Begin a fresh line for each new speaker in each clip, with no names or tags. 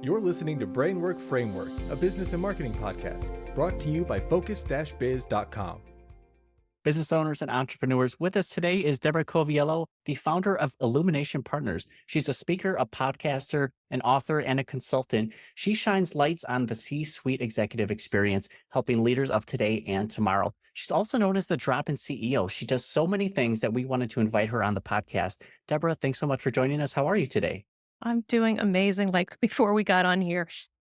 You're listening to Brainwork Framework, a business and marketing podcast, brought to you by focus-biz.com.
Business owners and entrepreneurs. With us today is Deborah Coviello, the founder of Illumination Partners. She's a speaker, a podcaster, an author, and a consultant. She shines lights on the C-suite executive experience, helping leaders of today and tomorrow. She's also known as the Drop-In CEO. She does so many things that we wanted to invite her on the podcast. Deborah, thanks so much for joining us. How are you today?
I'm doing amazing. Like before we got on here,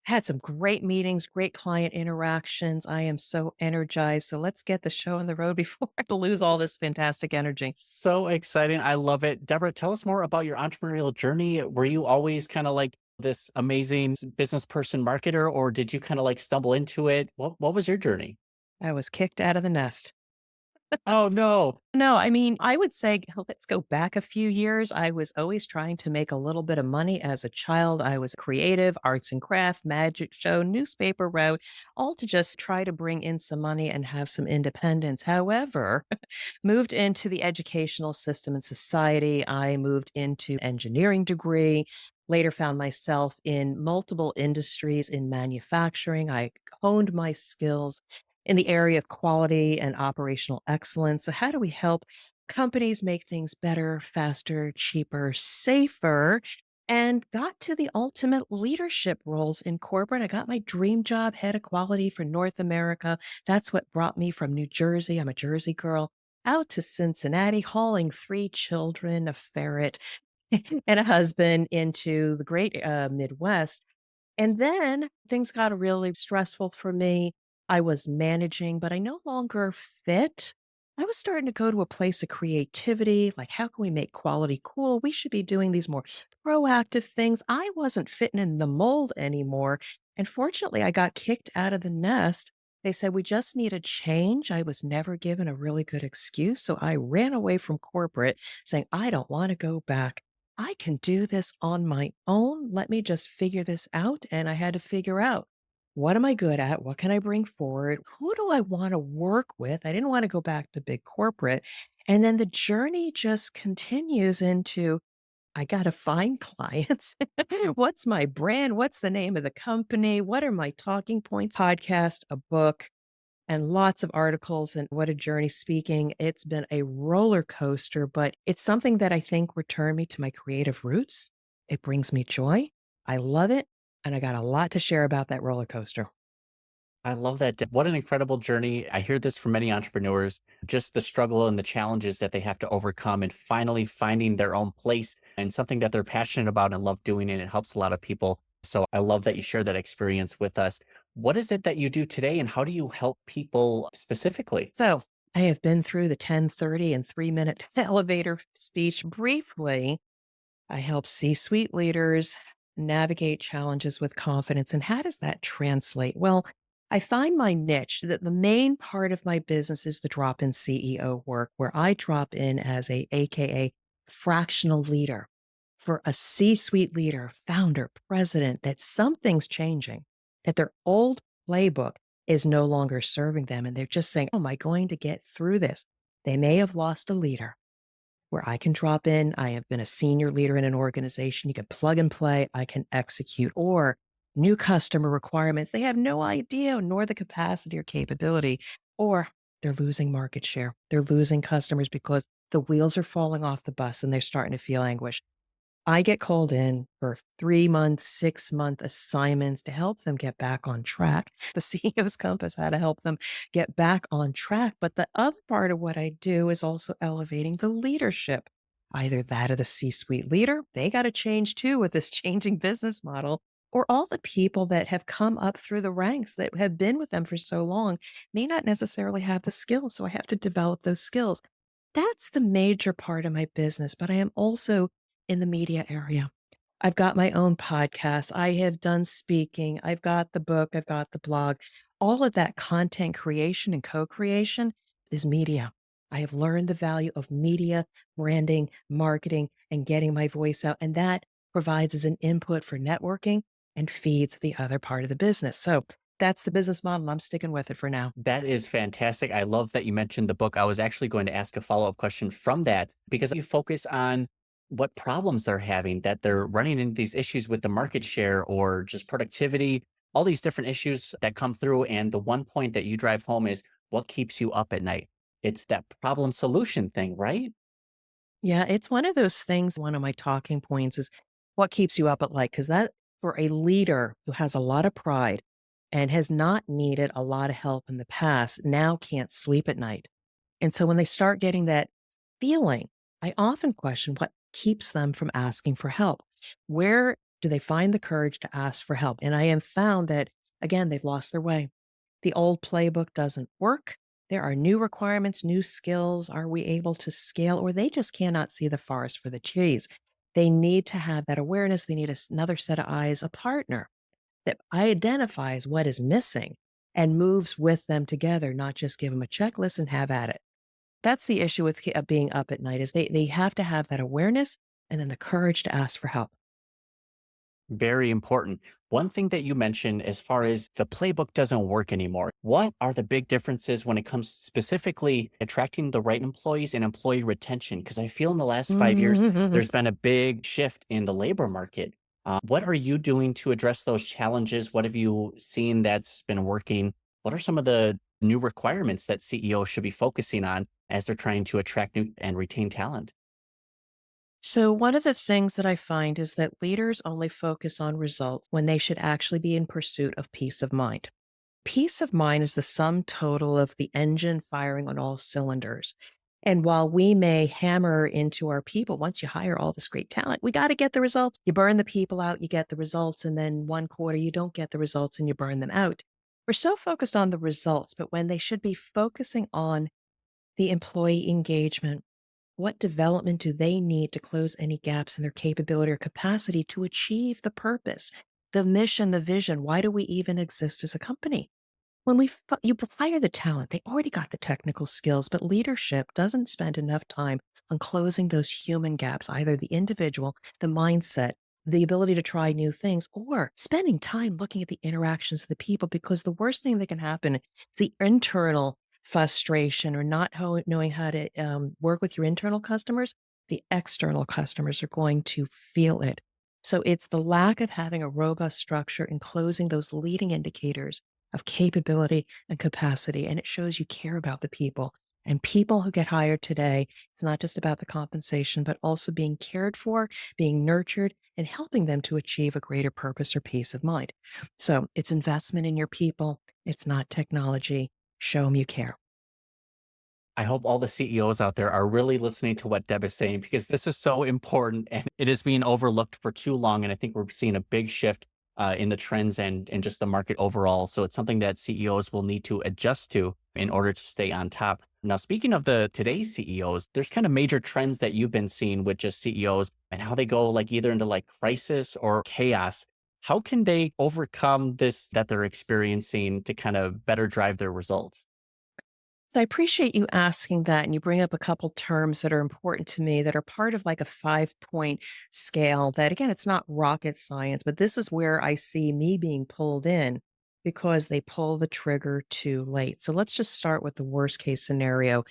had some great meetings, great client interactions. I am so energized. So let's get the show on the road before I lose all this fantastic energy.
So exciting. I love it. Deborah, tell us more about your entrepreneurial journey. Were you always kind of like this amazing business person marketer, or did you kind of like stumble into it? What was your journey?
I was kicked out of the nest.
Oh, no.
No, I mean, I would say let's go back a few years. I was always trying to make a little bit of money as a child. I was creative, arts and craft, magic show, newspaper route, all to just try to bring in some money and have some independence. However, moved into the educational system and society. I moved into engineering degree. Later found myself in multiple industries in manufacturing. I honed my skills in the area of quality and operational excellence. So, how do we help companies make things better, faster, cheaper, safer? And got to the ultimate leadership roles in corporate. I got my dream job, head of quality for North America. That's what brought me from New Jersey. I'm a Jersey girl out to Cincinnati, hauling three children, a ferret, and a husband into the great Midwest. And then things got really stressful for me. I was managing, but I no longer fit. I was starting to go to a place of creativity, like how can we make quality cool? We should be doing these more proactive things. I wasn't fitting in the mold anymore. And fortunately, I got kicked out of the nest. They said, we just need a change. I was never given a really good excuse. So I ran away from corporate saying, I don't want to go back. I can do this on my own. Let me just figure this out. And I had to figure out what am I good at? What can I bring forward? Who do I want to work with? I didn't want to go back to big corporate. And then the journey just continues into I got to find clients. What's my brand? What's the name of the company? What are my talking points? Podcast, a book, and lots of articles and what a journey speaking. It's been a roller coaster, but it's something that I think returned me to my creative roots. It brings me joy. I love it. And I got a lot to share about that roller coaster.
I love that. What an incredible journey. I hear this from many entrepreneurs, just the struggle and the challenges that they have to overcome and finally finding their own place and something that they're passionate about and love doing. And it helps a lot of people. So I love that you share that experience with us. What is it that you do today and how do you help people specifically?
So I have been through the 10:30 and 3-minute elevator speech briefly. I help C-suite leaders navigate challenges with confidence. And how does that translate? Well, I find my niche that the main part of my business is the drop-in CEO work, where I drop in as a AKA fractional leader for a C-suite leader, founder, president, that something's changing, that their old playbook is no longer serving them. And they're just saying, oh, am I going to get through this? They may have lost a leader where I can drop in. I have been a senior leader in an organization. You can plug and play. I can execute or new customer requirements. They have no idea nor the capacity or capability, or they're losing market share. They're losing customers because the wheels are falling off the bus and they're starting to feel anguish. I get called in for 3-month, 6-month assignments to help them get back on track. The CEO's compass, how to help them get back on track. But the other part of what I do is also elevating the leadership, either that of the C-suite leader, they got to change too with this changing business model, or all the people that have come up through the ranks that have been with them for so long may not necessarily have the skills. So I have to develop those skills. That's the major part of my business, but I am also in the media area. I've got my own podcast. I have done speaking. I've got the book. I've got the blog. All of that content creation and co creation is media. I have learned the value of media, branding, marketing, and getting my voice out. And that provides as an input for networking and feeds the other part of the business. So that's the business model. I'm sticking with it for now.
That is fantastic. I love that you mentioned the book. I was actually going to ask a follow up question from that because you focus on what problems they're having, that they're running into these issues with the market share or just productivity, all these different issues that come through. And the one point that you drive home is what keeps you up at night. It's that problem solution thing, right?
Yeah, it's one of those things. One of my talking points is what keeps you up at night? Because that, for a leader who has a lot of pride and has not needed a lot of help in the past, now can't sleep at night. And so when they start getting that feeling, I often question what keeps them from asking for help. Where do they find the courage to ask for help? And I have found that, again, they've lost their way. The old playbook doesn't work. There are new requirements, new skills. Are we able to scale? Or they just cannot see the forest for the trees. They need to have that awareness. They need another set of eyes, a partner that identifies what is missing and moves with them together, not just give them a checklist and have at it. That's the issue with being up at night is they have to have that awareness and then the courage to ask for help.
Very important. One thing that you mentioned as far as the playbook doesn't work anymore, what are the big differences when it comes specifically attracting the right employees and employee retention? Because I feel in the last 5 years, there's been a big shift in the labor market. What are you doing to address those challenges? What have you seen that's been working? What are some of the new requirements that CEOs should be focusing on as they're trying to attract new and retain talent?
So, one of the things that I find is that leaders only focus on results when they should actually be in pursuit of peace of mind. Peace of mind is the sum total of the engine firing on all cylinders. And while we may hammer into our people, once you hire all this great talent, we got to get the results. You burn the people out, you get the results, and then one quarter you don't get the results and you burn them out. We're so focused on the results, but when they should be focusing on the employee engagement, what development do they need to close any gaps in their capability or capacity to achieve the purpose, the mission, the vision? Why do we even exist as a company? When you hire the talent, they already got the technical skills, but leadership doesn't spend enough time on closing those human gaps, either the individual, the mindset, the ability to try new things, or spending time looking at the interactions of the people. Because the worst thing that can happen is the internal frustration or not knowing how to work with your internal customers, the external customers are going to feel it. So it's the lack of having a robust structure and closing those leading indicators of capability and capacity. And it shows you care about the people. And people who get hired today, it's not just about the compensation, but also being cared for, being nurtured, and helping them to achieve a greater purpose or peace of mind. So it's investment in your people. It's not technology. Show them you care.
I hope all the CEOs out there are really listening to what Deb is saying because this is so important and it is being overlooked for too long. And I think we're seeing a big shift in the trends and just the market overall. So it's something that CEOs will need to adjust to in order to stay on top. Now, speaking of the today's CEOs, there's kind of major trends that you've been seeing with just CEOs and how they go like either into like crisis or chaos. How can they overcome this that they're experiencing to kind of better drive their results?
So I appreciate you asking that. And you bring up a couple terms that are important to me that are part of like a 5 point scale that, again, it's not rocket science, but this is where I see me being pulled in because they pull the trigger too late. So let's just start with the worst case scenario.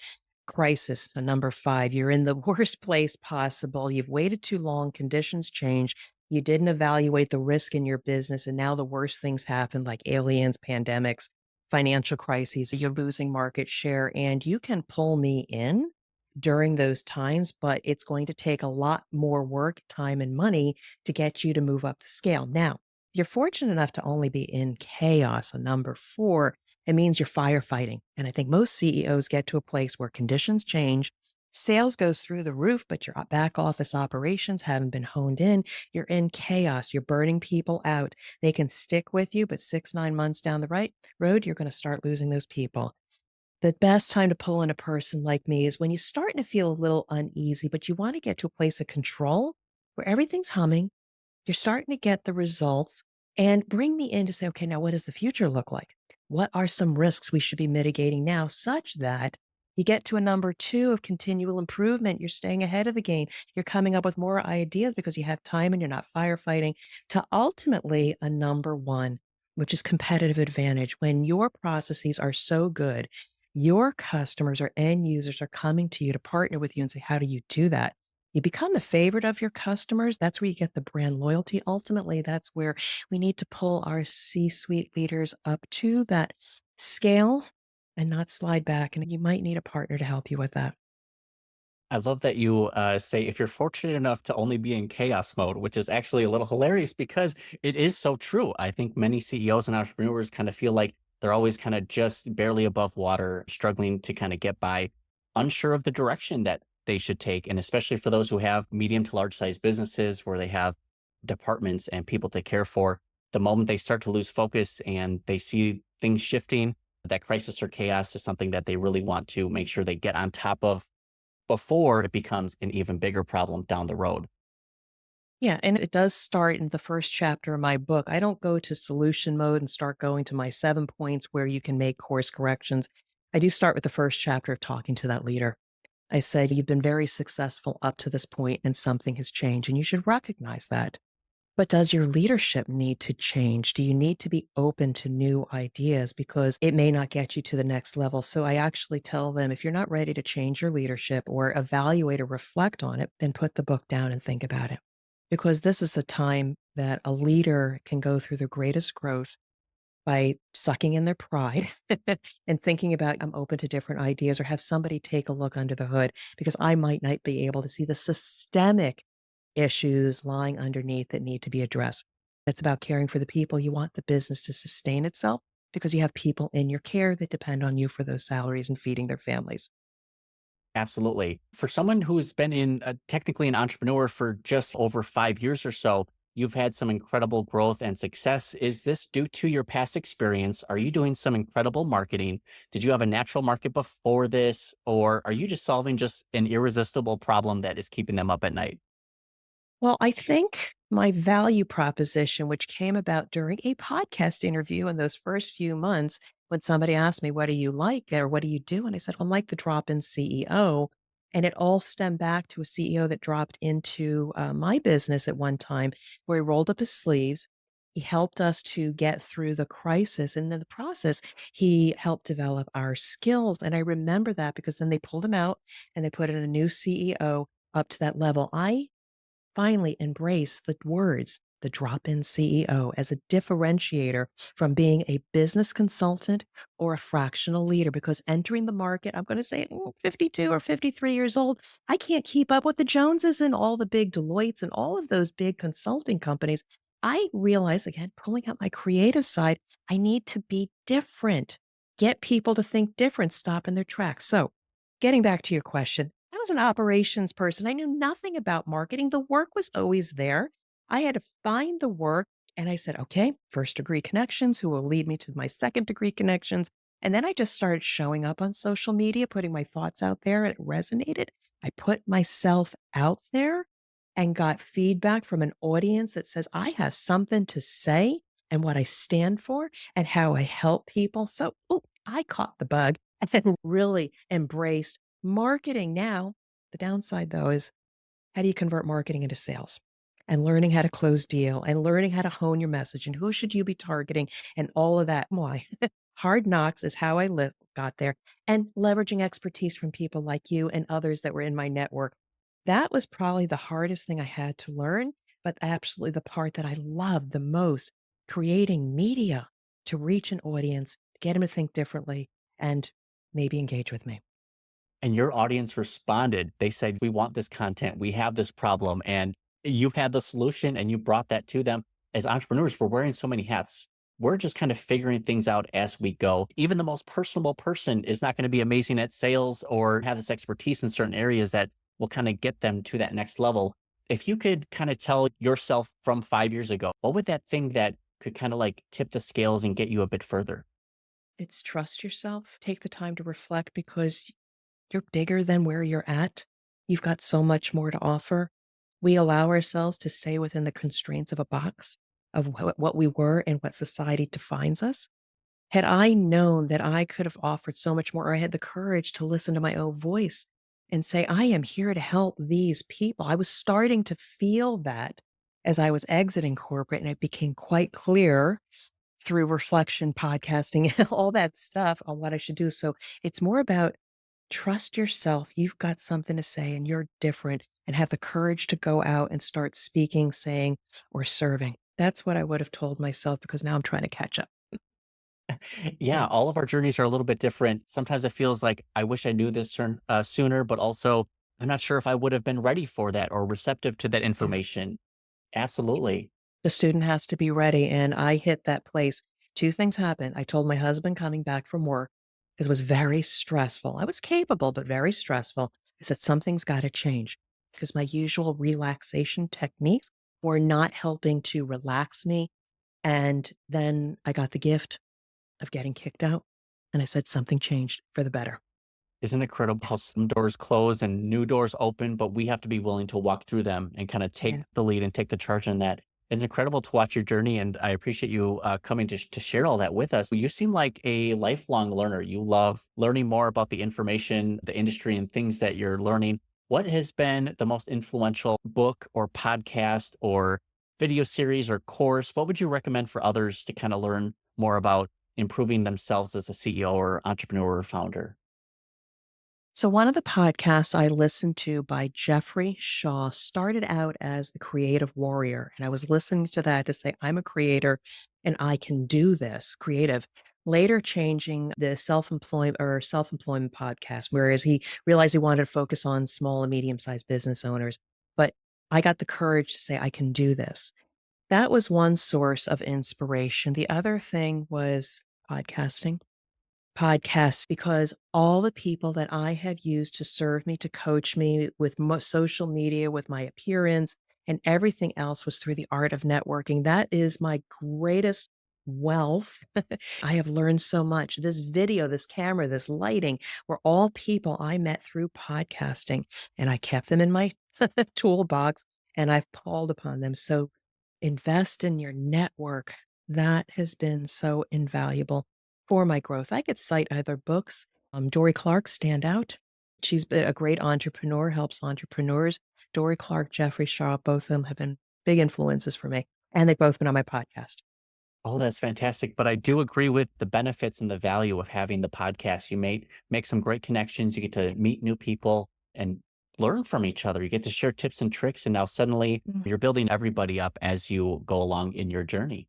Crisis, number 5. You're in the worst place possible. You've waited too long. Conditions change. You didn't evaluate the risk in your business. And now the worst things happen, like aliens, pandemics, financial crises. You're losing market share. And you can pull me in during those times, but it's going to take a lot more work, time, and money to get you to move up the scale. Now, you're fortunate enough to only be in chaos, a number 4, it means you're firefighting. And I think most CEOs get to a place where conditions change, sales goes through the roof, but your back office operations haven't been honed in. You're in chaos. You're burning people out. They can stick with you, but 6, 9 months down the right road, you're going to start losing those people. The best time to pull in a person like me is when you're starting to feel a little uneasy, but you want to get to a place of control where everything's humming, you're starting to get the results and bring me in to say, okay, now what does the future look like? What are some risks we should be mitigating now such that you get to a number 2 of continual improvement? You're staying ahead of the game. You're coming up with more ideas because you have time and you're not firefighting to ultimately a number 1, which is competitive advantage. When your processes are so good, your customers or end users are coming to you to partner with you and say, how do you do that? You become the favorite of your customers. That's where you get the brand loyalty. Ultimately, that's where we need to pull our C suite leaders up to that scale and not slide back. And you might need a partner to help you with that.
I love that you say if you're fortunate enough to only be in chaos mode, which is actually a little hilarious because it is so true. I think many CEOs and entrepreneurs kind of feel like they're always kind of just barely above water, struggling to kind of get by, unsure of the direction that they should take. And especially for those who have medium to large size businesses where they have departments and people to care for, the moment they start to lose focus and they see things shifting, that crisis or chaos is something that they really want to make sure they get on top of before it becomes an even bigger problem down the road.
Yeah, and it does start in the first chapter of my book. I don't go to solution mode and start going to my 7 points where you can make course corrections. I do start with the first chapter of talking to that leader. I said, "You've been very successful up to this point and something has changed, and you should recognize that. But does your leadership need to change? Do you need to be open to new ideas? Because it may not get you to the next level." So I actually tell them, if you're not ready to change your leadership or evaluate or reflect on it, then put the book down and think about it. Because this is a time that a leader can go through the greatest growth by sucking in their pride and thinking about, I'm open to different ideas, or have somebody take a look under the hood because I might not be able to see the systemic issues lying underneath that need to be addressed. It's about caring for the people. You want the business to sustain itself because you have people in your care that depend on you for those salaries and feeding their families.
Absolutely. For someone who's been in technically an entrepreneur for just over 5 years or so, you've had some incredible growth and success. Is this due to your past experience? Are you doing some incredible marketing? Did you have a natural market before this? Or are you just solving just an irresistible problem that is keeping them up at night?
Well, I think my value proposition, which came about during a podcast interview in those first few months, when somebody asked me, "What do you like?" or "What do you do?" And I said, "I'm like the drop in CEO." And it all stemmed back to a CEO that dropped into my business at one time, where he rolled up his sleeves. He helped us to get through the crisis. And in the process, he helped develop our skills. And I remember that because then they pulled him out and they put in a new CEO up to that level. I finally embrace the words, the drop in CEO, as a differentiator from being a business consultant or a fractional leader. Because entering the market, I'm going to say 52 or 53 years old, I can't keep up with the Joneses and all the big Deloittes and all of those big consulting companies. I realize, again, pulling out my creative side, I need to be different, get people to think different, stop in their tracks. So, getting back to your question, I was an operations person. I knew nothing about marketing. The work was always there. I had to find the work. And I said, okay, first degree connections, who will lead me to my second degree connections. And then I just started showing up on social media, putting my thoughts out there, and it resonated. I put myself out there and got feedback from an audience that says, I have something to say and what I stand for and how I help people. So I caught the bug and really embraced marketing. Now, the downside though is, how do you convert marketing into sales? And learning how to close deal and learning how to hone your message and who should you be targeting and all of that. Why? Hard knocks is how got there, and leveraging expertise from people like you and others that were in my network. That was probably the hardest thing I had to learn, but absolutely the part that I loved the most, creating media to reach an audience, get them to think differently, and maybe engage with me.
And your audience responded. They said, "We want this content. We have this problem." And you've had the solution and you brought that to them. As entrepreneurs, we're wearing so many hats. We're just kind of figuring things out as we go. Even the most personable person is not going to be amazing at sales or have this expertise in certain areas that will kind of get them to that next level. If you could kind of tell yourself from 5 years ago, what would that thing that could kind of like tip the scales and get you a bit further?
It's trust yourself. Take the time to reflect because you're bigger than where you're at. You've got so much more to offer. We allow ourselves to stay within the constraints of a box of what we were and what society defines us. Had I known that I could have offered so much more, or I had the courage to listen to my own voice and say, I am here to help these people. I was starting to feel that as I was exiting corporate, and it became quite clear through reflection, podcasting, all that stuff on what I should do. So it's more about Trust yourself. You've got something to say and you're different and have the courage to go out and start speaking, saying, or serving. That's what I would have told myself because now I'm trying to catch up.
Yeah, all of our journeys are a little bit different. Sometimes it feels like I wish I knew this sooner, but also I'm not sure if I would have been ready for that or receptive to that
Yeah.
information. Absolutely.
The student has to be ready, and I hit that place. 2 things happened. I told my husband coming back from work, it was very stressful. I was capable, but very stressful. I said, "Something's gotta change." Because my usual relaxation techniques were not helping to relax me, and then I got the gift of getting kicked out, and I said, "Something changed for the better."
Isn't it incredible how
Yeah.
some doors close and new doors open, but we have to be willing to walk through them and kind of take
Yeah.
the lead and take the charge on that. It's incredible to watch your journey, and I appreciate you coming to share all that with us. You seem like a lifelong learner. You love learning more about the information, the industry, and things that you're learning. What has been the most influential book or podcast or video series or course? What would you recommend for others to kind of learn more about improving themselves as a CEO or entrepreneur or founder?
So, one of the podcasts I listened to by Jeffrey Shaw started out as the creative warrior. And I was listening to that to say, I'm a creator and I can do this creative. Later changing the self-employment podcast, whereas he realized he wanted to focus on small and medium-sized business owners. But I got the courage to say, I can do this. That was one source of inspiration. The other thing was podcasting. Podcasts, because all the people that I have used to serve me, to coach me with social media, with my appearance, and everything else was through the art of networking. That is my greatest wealth. I have learned so much. This video, this camera, this lighting were all people I met through podcasting, and I kept them in my toolbox and I've called upon them. So invest in your network. That has been so invaluable for my growth. I could cite either books, Dory Clark, stand out. She's been a great entrepreneur, helps entrepreneurs. Dory Clark, Jeffrey Shaw, both of them have been big influences for me, and they've both been on my podcast.
Oh, that's fantastic. But I do agree with the benefits and the value of having the podcast. You may make some great connections. You get to meet new people and learn from each other. You get to share tips and tricks. And now suddenly
Mm.
you're building everybody up as you go along in your journey.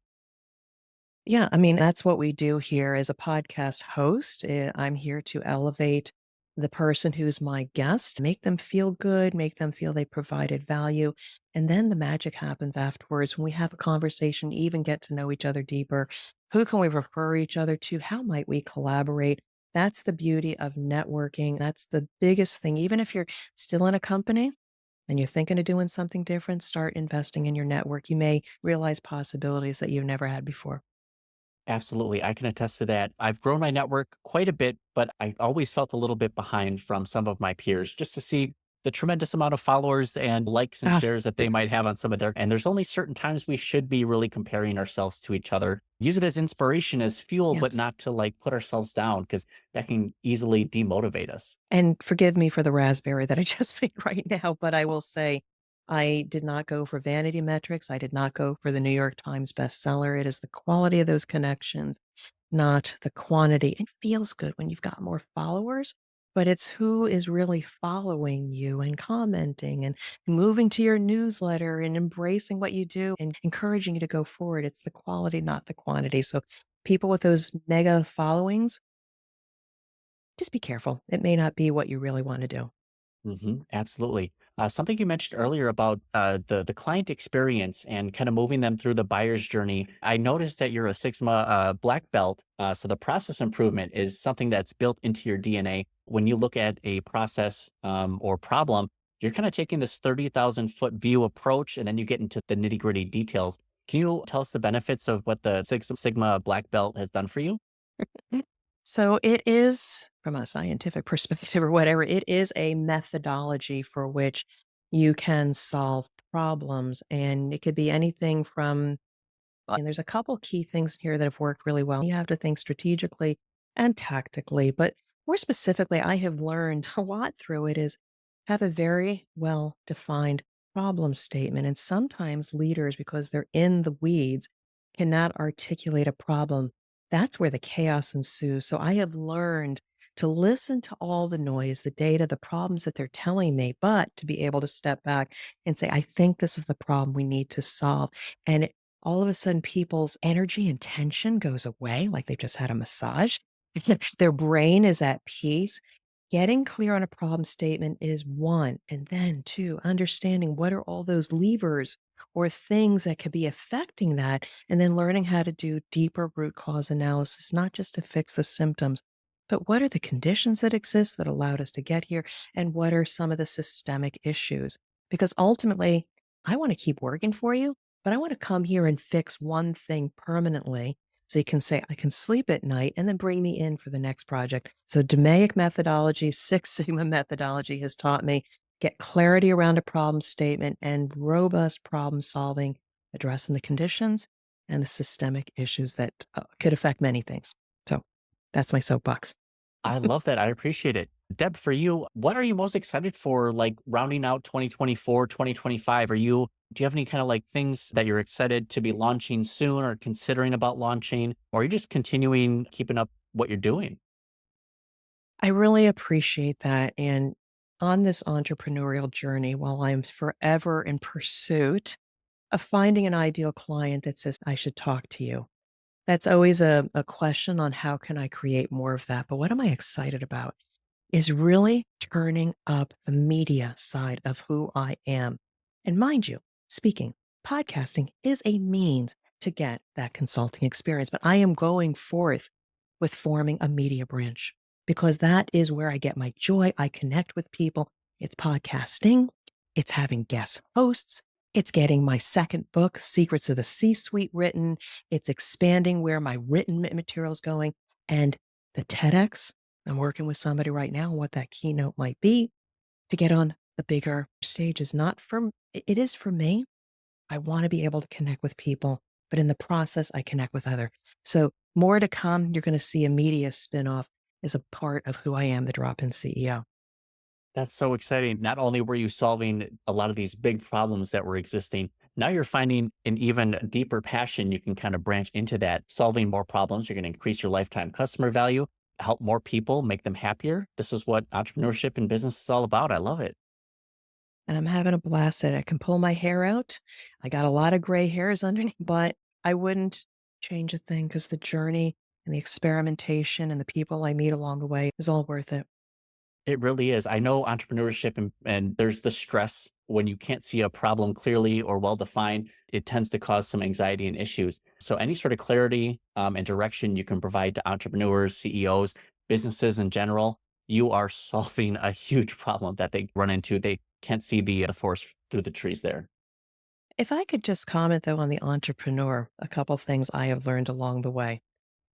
Yeah, I mean, that's what we do here as a podcast host. I'm here to elevate the person who's my guest, make them feel good, make them feel they provided value. And then the magic happens afterwards when we have a conversation, even get to know each other deeper. Who can we refer each other to? How might we collaborate? That's the beauty of networking. That's the biggest thing. Even if you're still in a company and you're thinking of doing something different, start investing in your network. You may realize possibilities that you've never had before.
Absolutely. I can attest to that. I've grown my network quite a bit, but I always felt a little bit behind from some of my peers just to see the tremendous amount of followers and likes and
Ah,
shares that they might have on some of their. And there's only certain times we should be really comparing ourselves to each other. Use it as inspiration, as fuel, but
yes.
not to like put ourselves down because that can easily demotivate us.
And forgive me for the raspberry that I just made right now, but I will say I did not go for vanity metrics. I did not go for the New York Times bestseller. It is the quality of those connections, not the quantity. It feels good when you've got more followers, but it's who is really following you and commenting and moving to your newsletter and embracing what you do and encouraging you to go forward. It's the quality, not the quantity. So people with those mega followings, just be careful. It may not be what you really want to do.
Absolutely. Something you mentioned earlier about the client experience and kind of moving them through the buyer's journey. I noticed that you're a Sigma black belt, so the process improvement is something that's built into your DNA. When you look at a process or problem, you're kind of taking this 30,000 foot view approach, and then you get into the nitty gritty details. Can you tell us the benefits of what the Six Sigma black belt has done for you?
Mm. So it is, from a scientific perspective or whatever, it is a methodology for which you can solve problems. And it could be anything from, and there's a couple key things here that have worked really well. You have to think strategically and tactically, but more specifically, I have learned a lot through it is have a very well defined problem statement. And sometimes leaders, because they're in the weeds, cannot articulate a problem. That's where the chaos ensues. So I have learned to listen to all the noise, the data, the problems that they're telling me, but to be able to step back and say, I think this is the problem we need to solve. And all of a sudden, people's energy and tension goes away, like they've just had a massage. Their brain is at peace. Getting clear on a problem statement is one. And then two, understanding what are all those levers or things that could be affecting that, and then learning how to do deeper root cause analysis, not just to fix the symptoms, but what are the conditions that exist that allowed us to get here? And what are some of the systemic issues? Because ultimately, I want to keep working for you, but I want to come here and fix one thing permanently. So you can say, I can sleep at night and then bring me in for the next project. So DMAIC methodology, Six Sigma methodology has taught me get clarity around a problem statement and robust problem solving, addressing the conditions and the systemic issues that could affect many things. So that's my soapbox.
I love that. I appreciate it. Deb, for you, what are you most excited for, like rounding out 2024, 2025? Do you have any kind of like things that you're excited to be launching soon or considering about launching? Or are you just continuing keeping up what you're doing?
I really appreciate that. And on this entrepreneurial journey, while I'm forever in pursuit of finding an ideal client that says, I should talk to you, that's always a question on how can I create more of that. But what am I excited about is really turning up the media side of who I am. And mind you, speaking, podcasting is a means to get that consulting experience, but I am going forth with forming a media branch because that is where I get my joy. I connect with people. It's podcasting, it's having guest hosts, it's getting my second book, Secrets of the C Suite, written, it's expanding where my written material is going. And the TEDx, I'm working with somebody right now on what that keynote might be to get on the bigger stage is not for it is for me. I want to be able to connect with people, but in the process, I connect with other. So more to come. You're going to see a media spinoff as a part of who I am, the drop-in CEO.
That's so exciting. Not only were you solving a lot of these big problems that were existing, now you're finding an even deeper passion. You can kind of branch into that, solving more problems. You're going to increase your lifetime customer value, help more people, make them happier. This is what entrepreneurship and business is all about. I love it.
And I'm having a blast at it. I can pull my hair out. I got a lot of gray hairs underneath, but I wouldn't change a thing because the journey and the experimentation and the people I meet along the way is all worth it.
It really is. I know entrepreneurship and there's the stress when you can't see a problem clearly or well defined. It tends to cause some anxiety and issues. So any sort of clarity and direction you can provide to entrepreneurs, CEOs, businesses in general, you are solving a huge problem that they run into. They can't see the forest through the trees there.
If I could just comment though on the entrepreneur, a couple things I have learned along the way.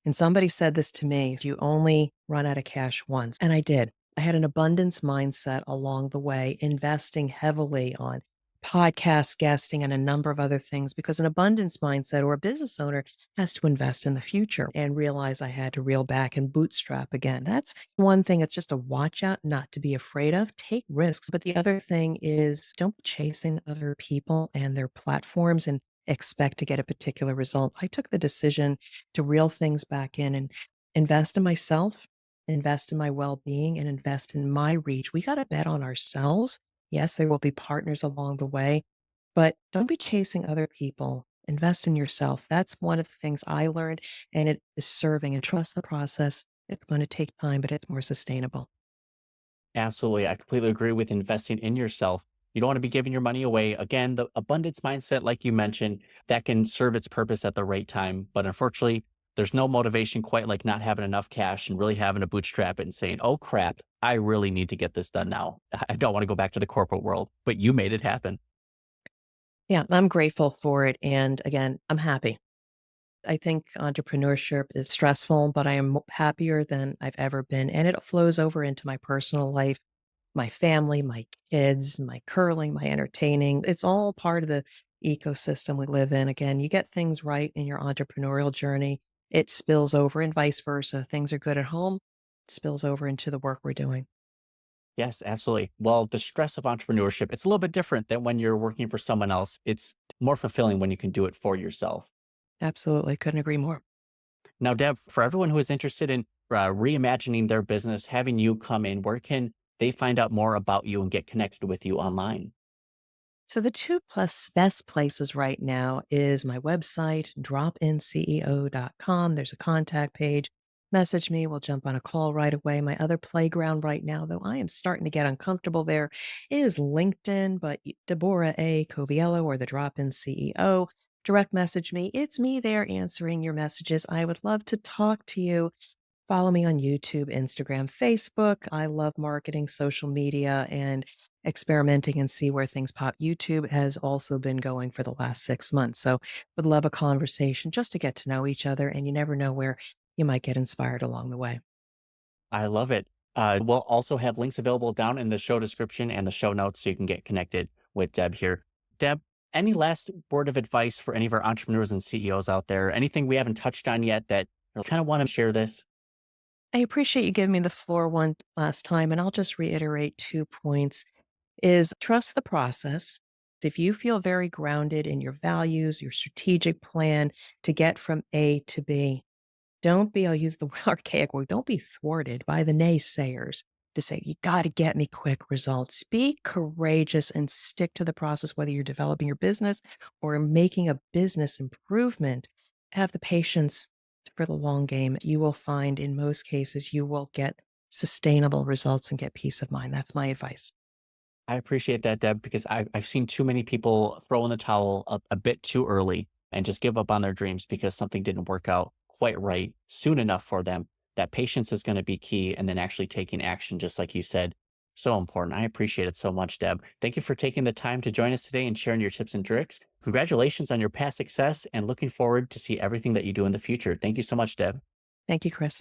And somebody said this to me, you only run out of cash once. And I did. I had an abundance mindset along the way, investing heavily on podcast guesting and a number of other things because an abundance mindset or a business owner has to invest in the future and realize I had to reel back and bootstrap again. That's one thing. It's just a watch out, not to be afraid of, take risks. But the other thing is don't be chasing other people and their platforms and expect to get a particular result. I took the decision to reel things back in and invest in myself, invest in my well being, and invest in my reach. We got to bet on ourselves. Yes, there will be partners along the way, but don't be chasing other people. Invest in yourself. That's one of the things I learned, and it is serving and trust the process. It's going to take time, but it's more sustainable.
Absolutely. I completely agree with investing in yourself. You don't want to be giving your money away. Again, the abundance mindset, like you mentioned, that can serve its purpose at the right time. But unfortunately, there's no motivation quite like not having enough cash and really having to bootstrap it and saying, oh crap, I really need to get this done now. I don't want to go back to the corporate world, but you made it happen.
Yeah, I'm grateful for it. And again, I'm happy. I think entrepreneurship is stressful, but I am happier than I've ever been. And it flows over into my personal life, my family, my kids, my curling, my entertaining. It's all part of the ecosystem we live in. Again, you get things right in your entrepreneurial journey, it spills over and vice versa. Things are good at home, it spills over into the work we're doing.
Yes, absolutely. Well, the stress of entrepreneurship, it's a little bit different than when you're working for someone else. It's more fulfilling when you can do it for yourself.
Absolutely. Couldn't agree more.
Now, Deb, for everyone who is interested in reimagining their business, having you come in, where can they find out more about you and get connected with you online?
So the two plus best places right now is my website, dropinceo.com. There's a contact page. Message me. We'll jump on a call right away. My other playground right now, though I am starting to get uncomfortable there, is LinkedIn, but Deborah A. Coviello or the Drop In CEO. Direct message me. It's me there answering your messages. I would love to talk to you. Follow me on YouTube, Instagram, Facebook. I love marketing, social media, and experimenting and see where things pop. YouTube has also been going for the last 6 months. So would love a conversation just to get to know each other. And you never know where you might get inspired along the way.
I love it. We'll also have links available down in the show description and the show notes so you can get connected with Deb here. Deb, any last word of advice for any of our entrepreneurs and CEOs out there? Anything we haven't touched on yet that you kind of want to share this?
I appreciate you giving me the floor one last time, and I'll just reiterate 2 points is trust the process. If you feel very grounded in your values, your strategic plan to get from A to B, don't be, I'll use the archaic word, don't be thwarted by the naysayers to say, you got to get me quick results. Be courageous and stick to the process, whether you're developing your business or making a business improvement. Have the patience for the long game. You will find in most cases, you will get sustainable results and get peace of mind. That's my advice.
I appreciate that, Deb, because I've seen too many people throw in the towel a bit too early and just give up on their dreams because something didn't work out quite right soon enough for them. That patience is going to be key. And then actually taking action, just like you said, so important. I appreciate it so much, Deb. Thank you for taking the time to join us today and sharing your tips and tricks. Congratulations on your past success and looking forward to see everything that you do in the future. Thank you so much, Deb.
Thank you, Chris.